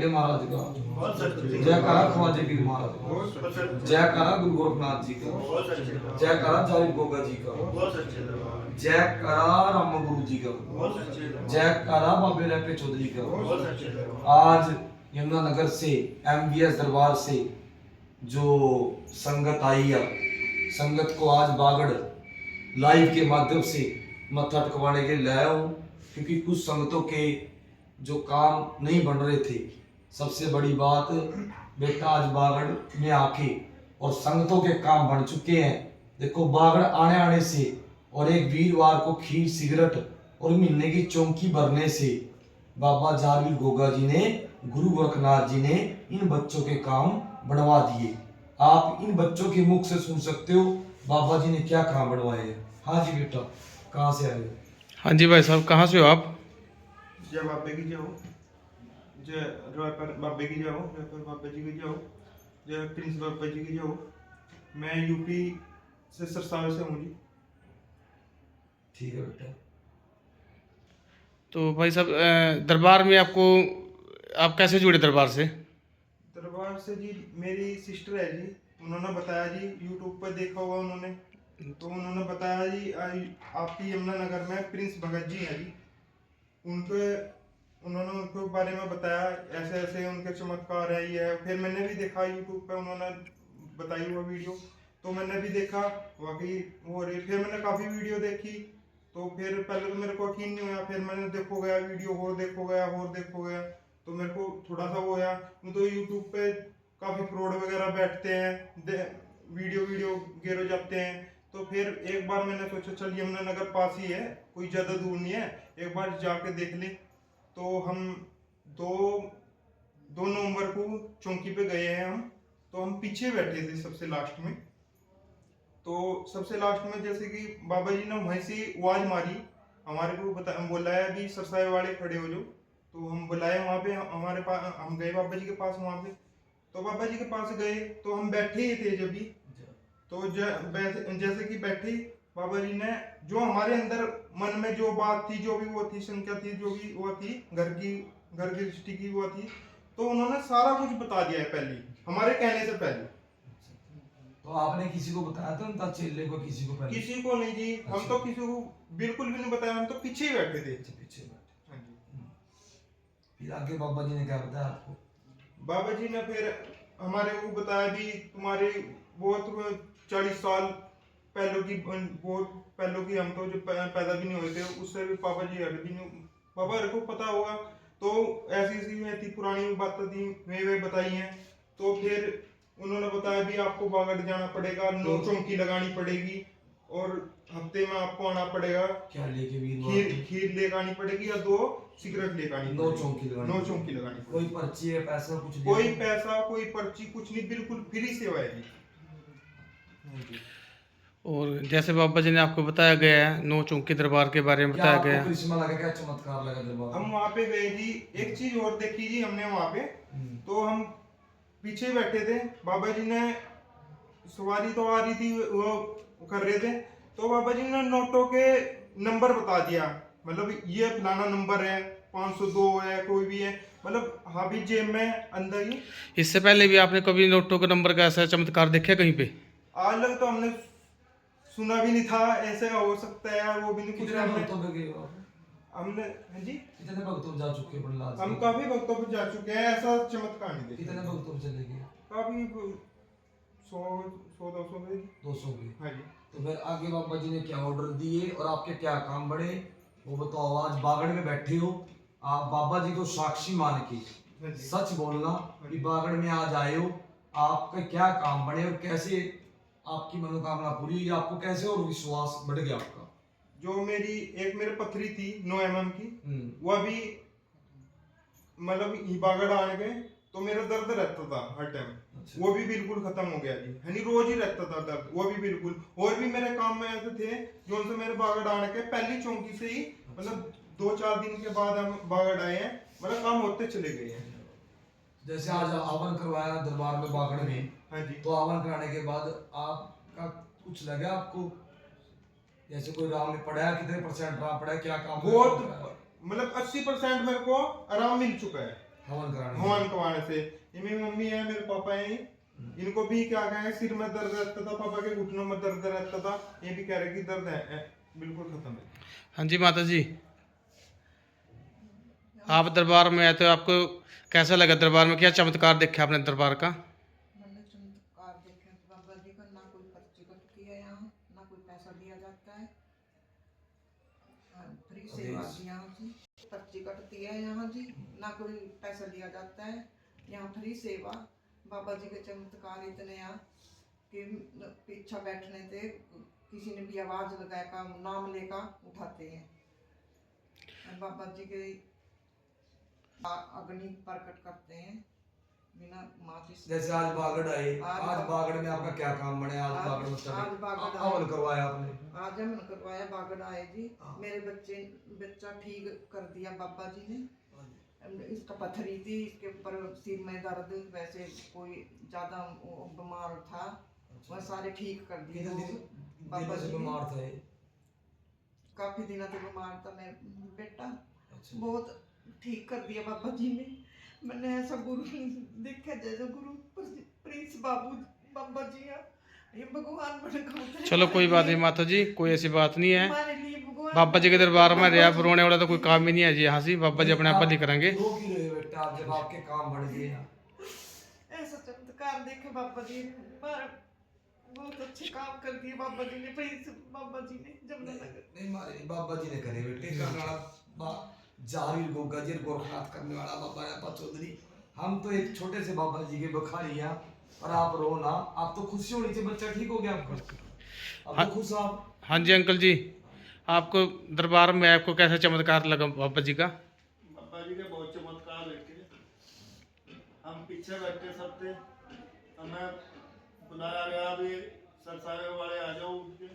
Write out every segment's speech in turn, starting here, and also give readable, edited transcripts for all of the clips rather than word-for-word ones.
मेले महाराज का, जयकारा ख्वाजा पीर महाराज का, जयकारा गुरु गोरखनाथ जी का, जयकारा जाहिर गोगा जी का, जयकारा राम गुरु जी का, जयकारा बाबे रैपे चौधरी का। आज यमुनानगर से MVS दरबार से जो संगत आई है, संगत को आज बागड़ लाइव के माध्यम से मत्था टेकवाने के लिए लाया हूँ, क्योंकि कुछ संगतों के जो काम नहीं बन रहे थे। सबसे बड़ी बात बेटा आज बागड़ में आके और संगतों के काम बन चुके हैं। देखो बागड़ आने से और एक वीरवार को खीर सिगरेट और महीने की चौंकी भरने से बाबा जाहिर गोगा जी ने, गुरु गोरखनाथ जी ने इन बच्चों के काम बनवा दिए। आप इन बच्चों के मुख से सुन सकते हो बाबा जी ने क्या काम बनवाए हैं। हाँ जी बेटा, कहाँ से आए हो? हाँ जी भाई साहब, कहाँ से हो आप? जय बाबे की जय हो, जय रॉयपर बाबे की जय हो, रॉयपर बाबा जी की जय हो, जय प्रिंस बाबा जी की जय हो। मैं यूपी से सरसावे से हूँ जी। ठीक है बेटा। तो भाई साहब दरबार में आप कैसे जुड़े दरबार से? दरबार से जी मेरी सिस्टर है जी, उन्होंने बताया जी, यूट्यूब पर देखा होगा उन्होंने, तो उन्होंने बताया जी आपकी यमुनानगर में प्रिंस भगत जी हैं जी, उन्होंने उनके बारे में बताया, ऐसे ऐसे उनके चमत्कार है ये है। फिर मैंने भी देखा यूट्यूब पे उन्होंने बताई हुआ वीडियो, तो मैंने भी देखा वाकई हो रही। फिर मैंने काफ़ी वीडियो देखी, तो फिर पहले तो मेरे को यकीन नहीं हुआ, फिर मैंने देखो गया वीडियो और देखो गया, तो मेरे को थोड़ा सा वो होया। तो यूट्यूब पे काफ़ी फ्रॉड वगैरह बैठते हैं, वीडियो गिर जाते हैं। तो फिर एक बार मैंने सोचा चल यमुनानगर पास ही है, कोई ज़्यादा दूर नहीं है, एक बार जाके देख ले। तो हम दो नवंबर को चौकी पे गए हैं हम, तो हम पीछे बैठे थे सबसे लास्ट में। तो सबसे लास्ट में जैसे कि बाबा जी ने वहीं से आवाज़ मारी, हमारे को बुलाया भी सरसाई वाले खड़े हो जो, तो हम बुलाए वहाँ पे, हमारे पास हम गए बाबा जी के पास वहाँ पे। तो बाबा जी के पास गए तो हम बैठे ही थे जब भी, तो जैसे कि बैठे बाबा जी ने जो हमारे अंदर मन में जो बात थी, जो भी वो थी, शंका थी, जो भी वो थी, घर की दृष्टि की वो थी, तो उन्होंने सारा कुछ बता दिया है पहले, हमारे कहने से पहले। तो आपने किसी को बताया था उनका चेले को? किसी को पहले? किसी को नहीं जी, हम तो किसी को बिल्कुल भी नहीं बताया, हम तो पीछे ही बैठे थे। पीछे बैठे। हाँ जी। फिर आगे बाबा जी ने क्या बताया आपको? बाबा जी ने फिर हमारे को बताया भी तुम्हारे बहुत 40 साल पहले की, बहुत पहले की, हम तो जो पैदा भी नहीं हुए थे उससे भी पापा जी अभी नहीं, पापा को पता होगा। तो ऐसी थी पुरानी बातें थी वे बताई हैं। तो फिर उन्होंने बताया भी आपको बागड़ जाना पड़ेगा, 9 चौकी लगानी पड़ेगी और हफ्ते में आपको आना पड़ेगा। क्या लेके? खीर लेकर आनी पड़ेगी या 2 सिगरेट लेकर आनी पड़ेगी। 9 चौकी लगानी पड़ेगी। कोई पर्ची है, पैसा कुछ? कोई पैसा, कोई पर्ची, कुछ नहीं, बिल्कुल फ्री सेवा है जी। और जैसे बाबा जी ने आपको बताया गया है, 9 चौकी दरबार के बारे में बताया गया है। करिश्मा लगा, क्या चमत्कार लगा दरबार? हम वहाँ पे गए जी, एक चीज और देखी जी हमने वहाँ पे। तो हम पीछे बैठे थे, बाबा जी ने सवारी तो आ रही थी, वो कर रहे थे, तो बाबा जी ने नोटों के नंबर बता दिया, मतलब ये फलाना नंबर है, 502 है, कोई भी है, मतलब हाँ भी जेब में अंदर ही। इससे पहले भी आपने कभी नोटों के नंबर का ऐसा चमत्कार देखा कहीं पे? आज तक तो हमने सुना भी नहीं था, ऐसे हो सकता है यार, वो भी नहीं कुछ कितने हमने भक्तों पे गए हो आप? हमने हाँ जी, कितने भक्तों पे जा चुके हैं प्रहलाद? हम काफी भक्तों पर जा चुके हैं, ऐसा चमत्कार नहीं देखा। कितने भक्तों पे चले गए? काफी 100-200 गए। 200 के। हाँ जी। तो फिर आगे बाबा जी ने क्या ऑर्डर दिए और आपके क्या काम बढ़े वो बताओ। आज बागड़ में बैठे हो आप, बाबा जी को साक्षी मान के हाँ जी। सच बोलना कि बागड़ में आज आए हो, आपका क्या काम बढ़े और कैसे आपकी मनोकामना पूरी हुई, आपको कैसे और विश्वास बढ़ गया आपका? जो मेरे पथरी थी 9 mm की, वह भी मतलब बागड़ आने गए तो मेरा दर्द रहता था हर टाइम। अच्छा। वो भी बिल्कुल खत्म हो गया जी, यानी रोज ही रहता था दर्द, वो भी बिल्कुल। और भी मेरे काम में ऐसे थे जो उनसे मेरे बागड़ आने के पहली चौकी से ही, मतलब 2-4 दिन के बाद हम बागड़ आए हैं, मतलब काम होते चले गए हैं। जैसे आज हवन करवाया दरबार में बागड़ में, हाँ जी। तो हवन कराने के बाद आपका कुछ लगा आपको? जैसे कोई राम में पड़ा कितने % राम पड़ा, क्या काम? बहुत मतलब 80% मेरे को आराम मिल चुका है। हवन कराने हवन करवाने से। ये मेरी मम्मी है, मेरे पापा है, इनको भी क्या कहें, सिर में दर्द रहता था, पापा के घुटनों में दर्द रहता था, ये भी कह रहे कि दर्द है बिल्कुल खत्म है। हाँ जी माता जी, आप दरबार में आए तो आपको कैसा लगा? दरबार में क्या चमत्कार देखा आपने दरबार का? मैंने चमत्कार देखे तो बाबा जी का, ना कोई पर्ची कटती है यहाँ, ना कोई पैसा दिया जाता है, फ्री सेवा जी यहाँ जी। पर्ची कटती है यहाँ जी, ना कोई पैसा लिया जाता है, यहाँ फ्री सेवा। बाबा जी के चमत्कार इतने यहाँ कि पीछा बैठने से किसी ने भी आवाज लगाया का नाम लेकर उठाते हैं। और बाबा जी के अग्नि प्रकट करते हैं बिना माचिस। जैसे आज बागड़ आए, आज बागड़ में आपका क्या काम बने? आज बागड़ में हवन करवाया आपने? आज हमने करवाया, बागड़ आए जी। मेरे बच्चा ठीक कर दिया बाबा जी ने। इसका पथरी थी, इसके ऊपर सिर में दर्द, वैसे कोई ज्यादा बीमार था, वह सारे ठीक कर दिए बाबा जी। बीमार थे? काफी दिनों से बीमार था मेरा बेटा, अच्छा। बहुत ठीक कर दिया बाबा जी ने। मैंने ऐसा गुरु देखा जैसे गुरु प्रिंस बाबा जी है, ये भगवान बने। चलो कोई बात नहीं माता जी, कोई ऐसी बात नहीं है। हमारे लिए भगवान बाबा जी के दरबार में रहा रोने वाला तो कोई काम ही नहीं है जी। यहाँ से बाबा जी अपने आप ही करेंगे। रो क्यों रहे हो बेटा आप, जब आपके काम बढ़ गए? ऐसा चमत्कार देखे बाबा जी ने, बहुत अच्छे काम कर दिए बाबा जी ने, प्रिंस बाबा जी ने जमुनानगर। नहीं मारे बाबा जी ने करे बेटे, करने वाला जाहिर गोगा जी गोरखनाथ करने वाला बाबा है चौधरी। हम तो एक छोटे से बाबा जी के बखारी हैं, और आप रो ना, आप तो खुशी होनी चाहिए, बच्चा ठीक हो गया आपका, आप तो खुश आप। हाँ जी अंकल जी, आपको दरबार में आपको कैसा चमत्कार लगा बाबा जी का? बाबा जी के बहुत चमत्कार देखे। हम पीछे बैठे सब थे, हमें बुलाया गया भी सरसावे वाले आ जाओ उठ के।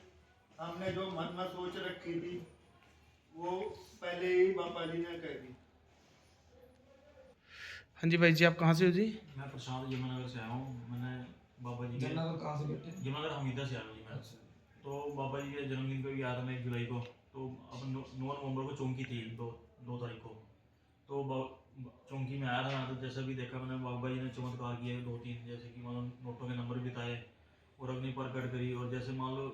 हमने जो मन में सोच रखी थी वो पहले ही बाबा जी ने कह दी। हाँ जी भाई जी, आप कहाँ से हो जी? मैं प्रशांत यमुनानगर से आया हूँ। मैंने बाबा जी के जन्नत कहाँ से बेटे? यमुनानगर हमीदा से आया हूँ जी मैं। तो बाबा जी के जन्मदिन पे भी आया था मैं 1 जुलाई को। तो अब 9 नवंबर को चौंकी थी, 2 तारीख को। तो चौंकी में आया था, तो जैसा भी देखा मैंने बाबा जी ने चमत्कार किए 2-3, जैसे कि मान लो नोटों के नंबर बिताए और अग्नि प्रकट करी। और जैसे मान लो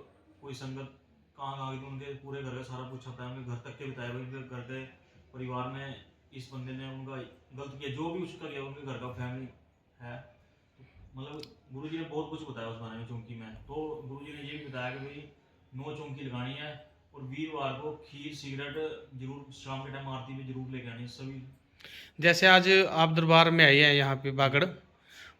कोई संगत कहाँ गई थी, उनके पूरे घर का सारा कुछ छपा है, उनके घर तक के बिताए हुए। उनके घर के परिवार में इस बंदे ने उनका गलत किया, जो भी उसका किया, उनके घर का फैमिली है। मतलब गुरु जी ने बहुत कुछ बताया उस बारे में चौंकी में। तो गुरु जी ने ये भी बताया कि भाई 9 चौंकी लगानी है, और वीरवार को खीर सिगरेट जरूर शाम के टाइम आरती में जरूर लेके आनी है सभी। जैसे आज आप दरबार में आए हैं यहाँ पे बागड़,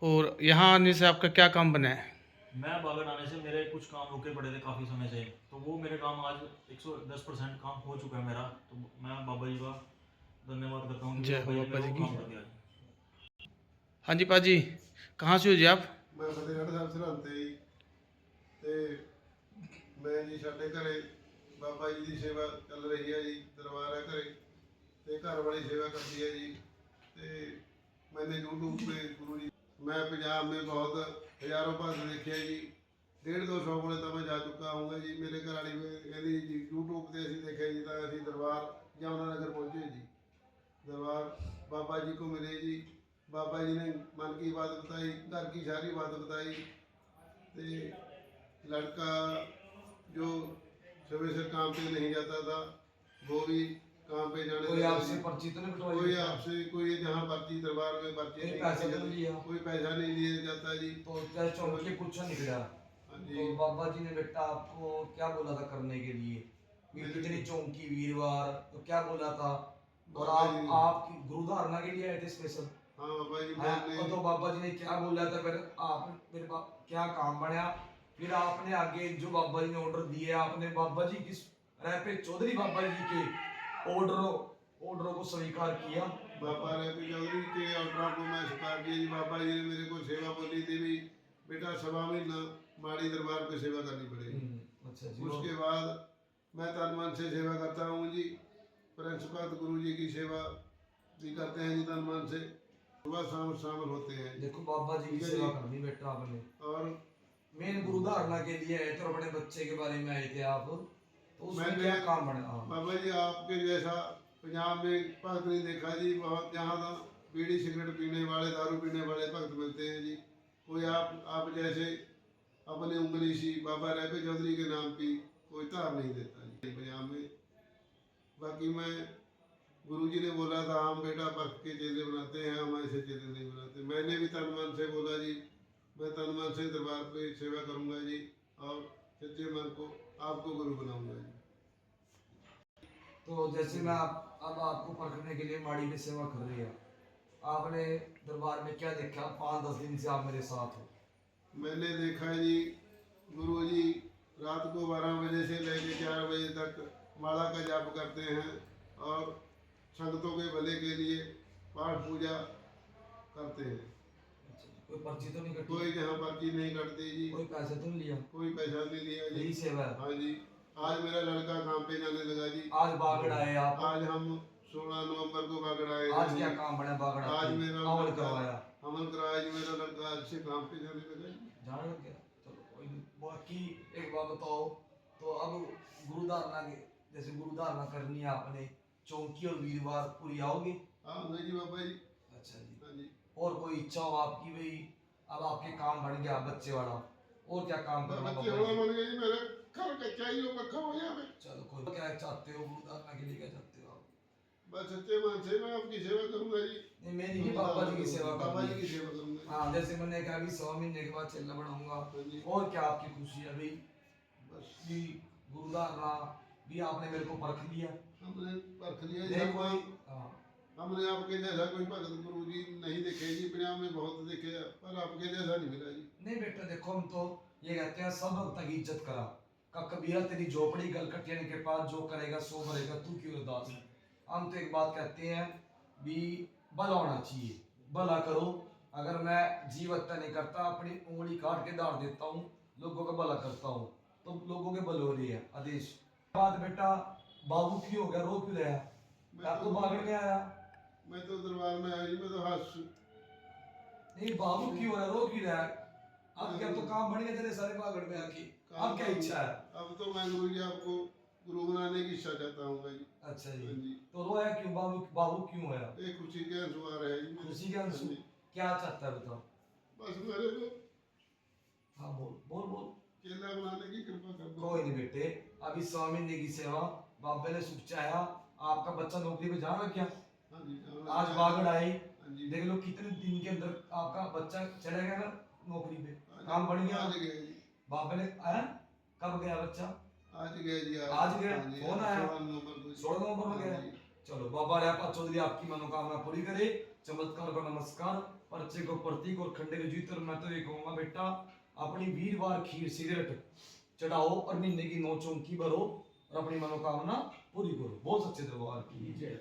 और यहाँ आने से आपका क्या काम बना है? मैं बागड़ आने से मेरे कुछ काम रुके पड़े थे काफ़ी समय से, तो वो मेरे काम आज 110% काम हो चुका है मेरा। तो मैं बाबा जी का धन्यवाद करता हूँ कि जय हो बाबा जी की। काम कर दिया। हाँ जी पाजी, कहाँ से हो जी आप? मैं फतेहगढ़ ਸਾਹਿਬ ਸਰਹੰਦ ਜੀ ਤੇ ਮੈਂ ਜੀ ਸਾਡੇ ਘਰੇ ਬਾਬਾ ਜੀ ਦੀ ਸੇਵਾ ਚੱਲ ਰਹੀ ਹੈ ਜੀ। ਦਰਬਾਰ ਹੈ ਘਰੇ ਤੇ ਘਰ ਵਾਲੀ सेवा करती है जी। ਤੇ मैंने यूट्यूब पे गुरु जी, मैं पंजाब में बहुत हज़ारों भक्त देखे जी। 150-200 ਕੋਲੇ ਤਾਂ मैं जा चुका हूँगा जी। मेरे घर वाली कहती जी यूट्यूब ਤੇ ਅਸੀਂ ਦੇਖਿਆ ਜੀ, ਤਾਂ ਅਸੀਂ ਦਰਬਾਰ यमुनानगर पहुँचे जी। दरबार बाबा जी को मिले जी। बाबा जी ने मन की बात बताई, घर की सारी बात बताई। तो लड़का जो समय से काम पे नहीं जाता था, वो भी काम पे जाने कोई लगा आपसे जी। पर्ची तो नहीं कटवाई? कोई आपसे कोई जहाँ पर्ची दरबार में पर्ची कोई नहीं पैसा कटी तो नहीं लिया? जाती, कोई पैसा नहीं लिया जाता जी। तो क्या चौंकी कुछ निकला? हाँ जी। तो बाबा जी ने बेटा आपको क्या बोला था करने के लिए? कितनी चौंकी वीरवार तो क्या बोला था? और आपकी गुरु धारणा के लिए आए थे स्पेशल? हाँ बाबा जी हाँ, तो बाबा जी ने क्या बोला था फिर? आप फिर क्या काम बनया? फिर आपने आगे जो बाबा जी ने ऑर्डर दिए, आपने बाबा जी की रैपे चौधरी बाबा जी के ऑर्डरों को स्वीकार किया? बाबा रैपी चौधरी के ऑर्डरों को मैं स्वीकार किया जी। बाबा जी ने मेरे को सेवा बोली थी भी बेटा 1.25 महीना माड़ी दरबार पे सेवा करनी पड़ेगी। अच्छा जी। उसके बाद मैं तन मन से सेवा करता हूँ जी। प्रिंसिपल गुरु जी की सेवा भी करते हैं जी, तन मन से सुबह शाम शामिल होते हैं। देखो बाबा जी की सेवा करनी बेटा आपने, और मेन गुरु धारणा के लिए आए थे और अपने बच्चे के बारे में आए थे आप, तो उसमें मैंने- क्या काम बना? बाबा जी आपके जैसा पंजाब में भक्त नहीं देखा जी। बहुत जहाँ था बीड़ी सिगरेट पीने वाले, दारू पीने वाले भक्त मिलते हैं जी। कोई आप जैसे अपनी उंगली सी बाबा रैपे चौधरी के नाम की कोई तार नहीं देता जी पंजाब में। बाकी मैं गुरु जी ने बोला था हम बेटा परख के चेले बनाते हैं, हम ऐसे चेले नहीं बनाते। मैंने भी तन मन से बोला जी, मैं तन मन से दरबार पे सेवा करूंगा जी और सच्चे मन को आपको गुरु बनाऊंगा जी। तो जैसे मैं अब आपको परखने के लिए माड़ी में सेवा कर रही है, आपने दरबार में क्या देखा? 5-10 दिन से आप मेरे साथ हो। मैंने देखा है जी, गुरु जी रात को 12 बजे से लेकर 4 बजे तक माला का जाप करते हैं और संगतों के भले के लिए पाठ पूजा करते हैं। कोई पर्ची तो नहीं कटी? कोई यहाँ पर्ची नहीं कटती जी। कोई पैसा तो नहीं लिया? कोई पैसा नहीं लिया जी। यही सेवा है। हाँ जी। आज मेरा लड़का काम पे जाने लगा जी। आज बागड़ आए आप? आज हम 16 नवंबर को बागड़ आए। आज क्या काम बना बागड़? आज मेरा अमल करवाया। अमल कराया जी। मेरा लड़का आज से काम पे जाने लगा जी। जाने लग गया? चलो कोई नहीं। बाकी एक बात बताओ, तो अब गुरुधारणा के जैसे गुरुधारणा करनी है आपने, चौकी और वीरवार पूरी आओगे? हाँ जी बाबा जी। अच्छा जी। हाँ जी। और कोई इच्छा हो आपकी भाई, अब आपके काम बन गया बच्चे वाला, और क्या काम करना बच्चे वाला बन गया जी। मेरा घर कच्चा ही हो रखा हो यहाँ पे। चलो कोई क्या चाहते हो गुरुधारणा के लिए, क्या चाहते हो आप? बस सच्चे मन से मैं आपकी सेवा करूंगा जी। नहीं, मेरी नहीं, बाबा जी की सेवा बाबा करनी जी की सेवा करूंगा। हाँ, जैसे मैंने कहा अभी 100 महीने के बाद चेला बनाऊंगा। हाँ जी। और क्या आपकी खुशी है भाई? बस भी गुरुधारणा भी आपने मेरे को परख लिया। हमने परख लिया जी। नहीं कोई हाँ, हमने आपके जैसा कोई भगत गुरु जी नहीं देखे जी। पंजाब में बहुत देखे पर आपके जैसा नहीं मिला जी। नहीं बेटा देखो, हम तो ये कहते हैं सब भक्त की इज्जत करा का कबीरा तेरी झोपड़ी गल कटियन के पास, जो करेगा सो मरेगा तू क्यों उदास। हम तो एक बात कहते हैं भी भला होना चाहिए, भला करो। अगर मैं जीव हत्या नहीं करता, अपनी उंगली काट के दाड़ देता हूँ, लोगों का भला करता हूँ, तो लोगों के भले हो रही है आदेश। बात बेटा बाबू क्यों हो गया, रो क्यों रहा? आप तो बागड़ में आया। मैं तो दरबार में आया जी। मैं तो हाथ नहीं, बाबू क्यों हो रहा, रो क्यों रहा? अब क्या तो काम बन गया तेरे सारे बागड़ में आके, अब क्या इच्छा है? अब तो मैं गुरु जी आपको गुरु बनाने की इच्छा चाहता हूँ भाई। अच्छा हाँ जी। जी। तो रोया क्यों बाबू? बाबू क्यों होया? एक खुशी के आंसू आ रहे हैं जी मेरे। खुशी के आंसू? हाँ जी। क्या चाहता है बताओ? बस मेरे को हाँ बोल बोल बोल। चेला बनाने की कृपा कर दो। कोई नहीं बेटे, अभी स्वामी ने की सेवा, बाबे ने सुख चाहा, आपका बच्चा नौकरी पे जाना क्या? हाँ जी। आज बागड़ आई, हाँ जी। देख लो कितने दिन के अंदर आपका बच्चा चला गया ना नौकरी पे, काम बढ़ गया। आज गया जी। बाबे ने आया कब गया बच्चा? आज गया जी। आज गया? हाँ जी। फोन आया? 16 नवंबर को। 16 नवंबर में गया। हाँ जी। चलो बाबा रैपा चौधरी आपकी मनोकामना पूरी करे। चमत्कार को नमस्कार, पर्चे को प्रतीक और खंडे को जीत। और मैं तो ये कहूंगा बेटा, अपनी वीरवार खीर सिगरेट चढ़ाओ और महीने की 9 चौंकी भरो और अपनी मनोकामना पूरी करो। बहुत सच्चे दरबार की जय।